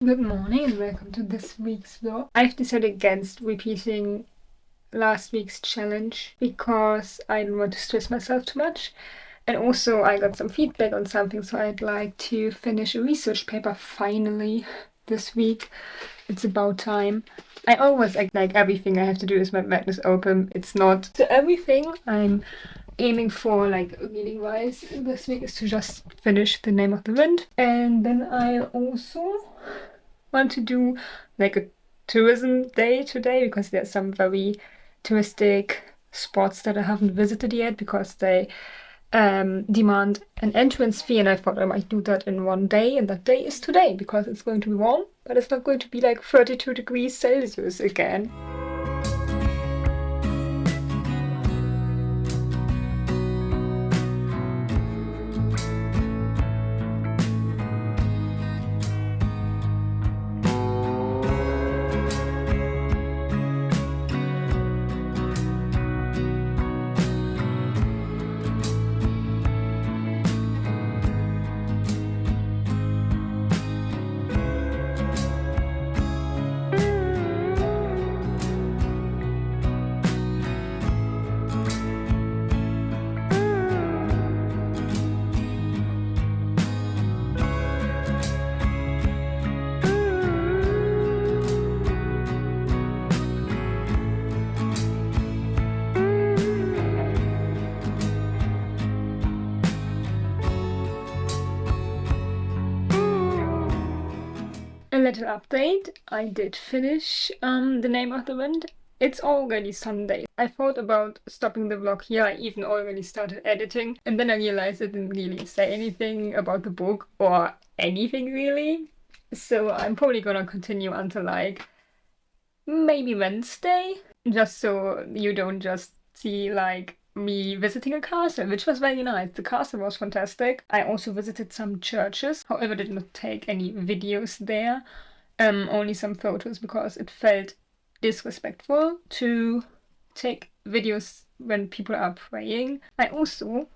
Good morning and welcome to this week's vlog. I've decided against repeating last week's challenge because I don't want to stress myself too much. And also I got some feedback on something, so I'd like to finish a research paper finally this week. It's about time. I always act like everything I have to do is my magnus opum. It's not. So everything I'm aiming for, like reading wise, this week is to just finish The Name of the Wind. And then I also want to do like a tourism day today because there's some very touristic spots that I haven't visited yet because they demand an entrance fee, and I thought I might do that in one day, and that day is today because it's going to be warm, but it's not going to be like 32 degrees Celsius again. A little update, I did finish The Name of the Wind. It's already Sunday. I thought about stopping the vlog here. I even already started editing, and then I realized I didn't really say anything about the book or anything really. So I'm probably gonna continue until like maybe Wednesday, just so you don't just see like me visiting a castle, which was very nice. The castle was fantastic. I also visited some churches, however did not take any videos there, only some photos because it felt disrespectful to take videos when people are praying. I also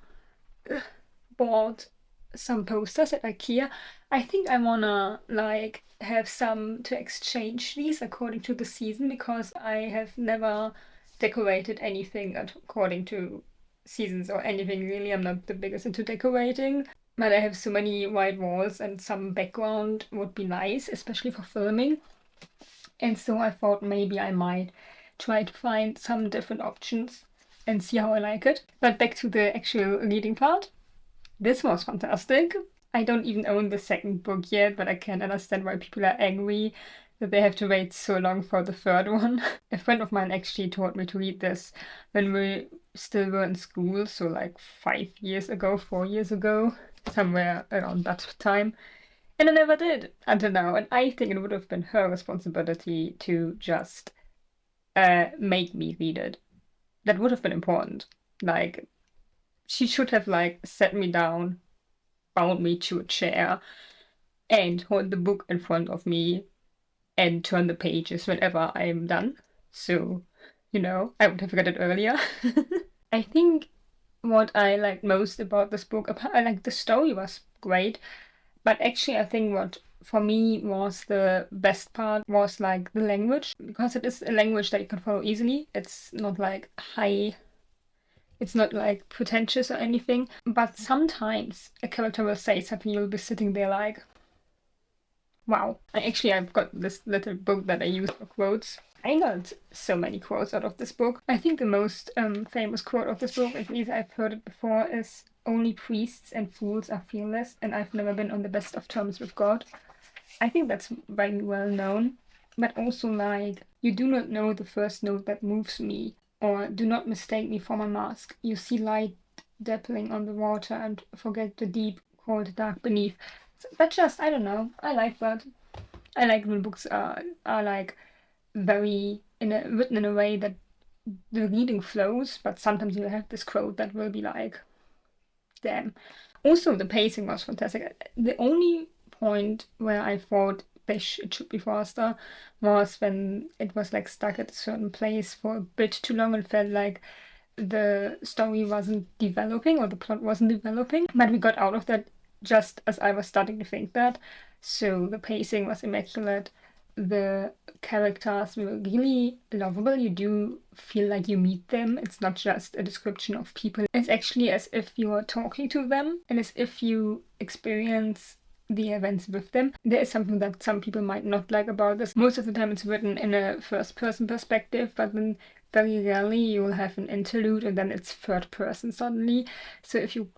bought some posters at IKEA. I think I wanna like have some to exchange these according to the season because I have never decorated anything according to seasons or anything really. I'm not the biggest into decorating, but I have so many white walls and some background would be nice, especially for filming. And so I thought maybe I might try to find some different options and see how I like it. But back to the actual reading part. This was fantastic. I don't even own the second book yet, but I can understand why people are angry that they have to wait so long for the third one. A friend of mine actually told me to read this when we still were in school, so like 5 years ago, 4 years ago, somewhere around that time. And I never did until now. And I think it would have been her responsibility to just make me read it. That would have been important. Like, she should have like set me down, bound me to a chair, and hold the book in front of me and turn the pages whenever I am done. So, I would have read it earlier. I think what I liked most about this book, I like the story was great, but actually I think what for me was the best part was like the language, because it is a language that you can follow easily. It's not like high, it's not like pretentious or anything, but sometimes a character will say something, you'll be sitting there like, wow. I've got this little book that I use for quotes. I got so many quotes out of this book. I think the most famous quote of this book, at least I've heard it before, is "Only priests and fools are fearless, and I've never been on the best of terms with God." I think that's very well known. But also like, "You do not know the first note that moves me," or "Do not mistake me for my mask. You see light dappling on the water and forget the deep, cold dark beneath." But just, I don't know, I like that. I like when books are like very written in a way that the reading flows, but sometimes you have this quote that will be like, damn. Also, the pacing was fantastic. The only point where I thought it should be faster was when it was like stuck at a certain place for a bit too long and felt like the story wasn't developing or the plot wasn't developing. But we got out of that just as I was starting to think that. So the pacing was immaculate. The characters were really lovable. You do feel like you meet them. It's not just a description of people. It's actually as if you're talking to them and as if you experience the events with them. There is something that some people might not like about this. Most of the time it's written in a first-person perspective, but then very rarely you'll have an interlude and then it's third person suddenly. So if you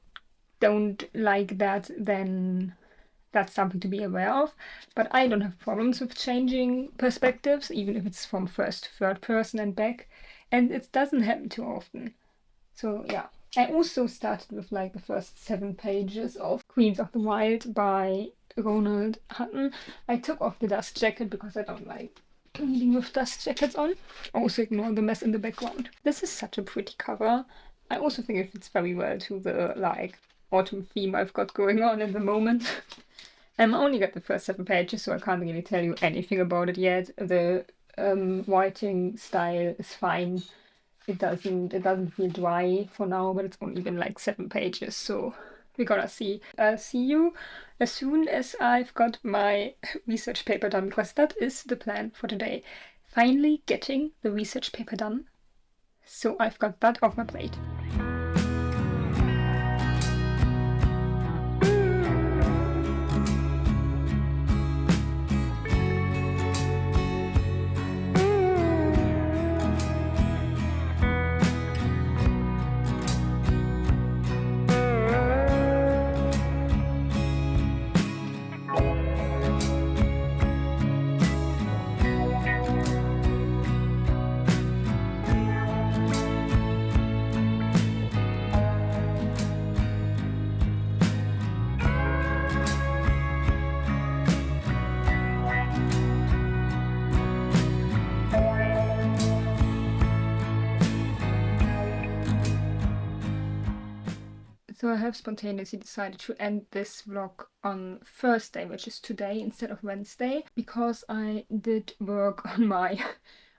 don't like that, then that's something to be aware of. But I don't have problems with changing perspectives, even if it's from first to third person and back. And it doesn't happen too often. So yeah. I also started with like the first 7 pages of Queens of the Wild by Ronald Hutton. I took off the dust jacket because I don't like reading with dust jackets on. Also ignore the mess in the background. This is such a pretty cover. I also think it fits very well to the like autumn theme I've got going on at the moment. I'm only got the first 7 pages, so I can't really tell you anything about it yet. The writing style is fine. It doesn't feel dry for now, but it's only been like 7 pages, so we're gonna see. I'll see you as soon as I've got my research paper done, because that is the plan for today. Finally getting the research paper done. So I've got that off my plate. So I have spontaneously decided to end this vlog on Thursday, which is today, instead of Wednesday, because I did work on my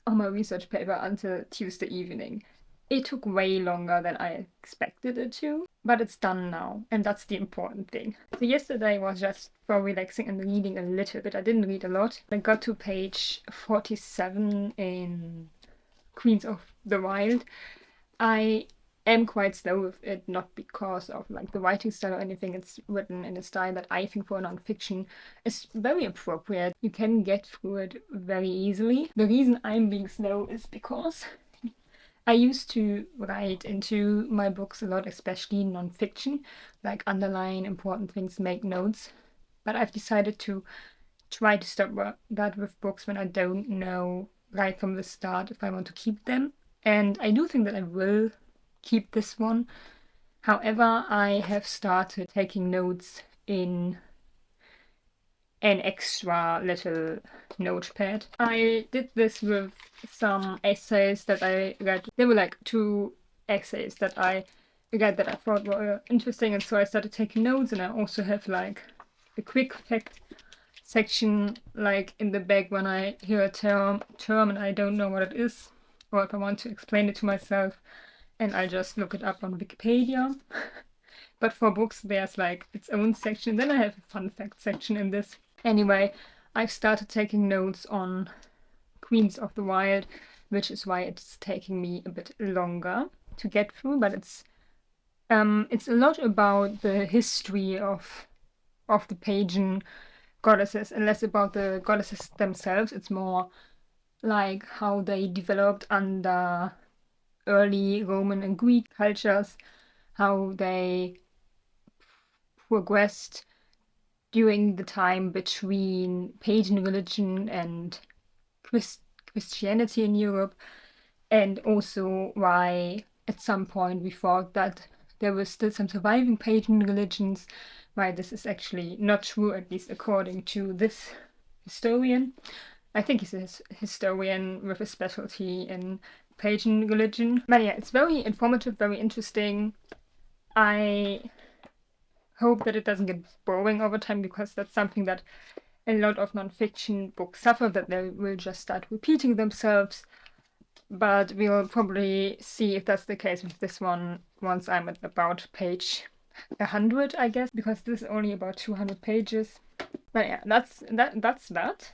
research paper until Tuesday evening. It took way longer than I expected it to, but it's done now, and that's the important thing. So yesterday was just for relaxing and reading a little bit. I didn't read a lot. I got to page 47 in Queens of the Wild. I am quite slow with it, not because of like the writing style or anything. It's written in a style that I think for non-fiction is very appropriate. You can get through it very easily. The reason I'm being slow is because I used to write into my books a lot, especially non-fiction, like underline important things, make notes. But I've decided to try to stop that with books when I don't know right from the start if I want to keep them. And I do think that I will keep this one. However, I have started taking notes in an extra little notepad. I did this with some essays that I read. There were like 2 essays that I read that I thought were interesting, and so I started taking notes. And I also have like a quick fact section like in the back when I hear a term and I don't know what it is, or if I want to explain it to myself, and I just look it up on Wikipedia. But for books, there's like its own section. Then I have a fun fact section in this. Anyway, I've started taking notes on Queens of the Wild, which is why it's taking me a bit longer to get through. But it's a lot about the history of the pagan goddesses, and less about the goddesses themselves. It's more like how they developed under early Roman and Greek cultures, how they progressed during the time between pagan religion and Christianity in Europe, and also why at some point we thought that there were still some surviving pagan religions, why this is actually not true, at least according to this historian. I think he's a historian with a specialty in pagan religion. But yeah, it's very informative, very interesting. I hope that it doesn't get boring over time, because that's something that a lot of non-fiction books suffer, that they will just start repeating themselves. But we'll probably see if that's the case with this one once I'm at about page 100, I guess, because this is only about 200 pages. But yeah, that's that.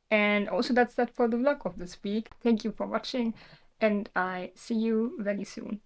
And also that's that for the vlog of this week. Thank you for watching, and I see you very soon.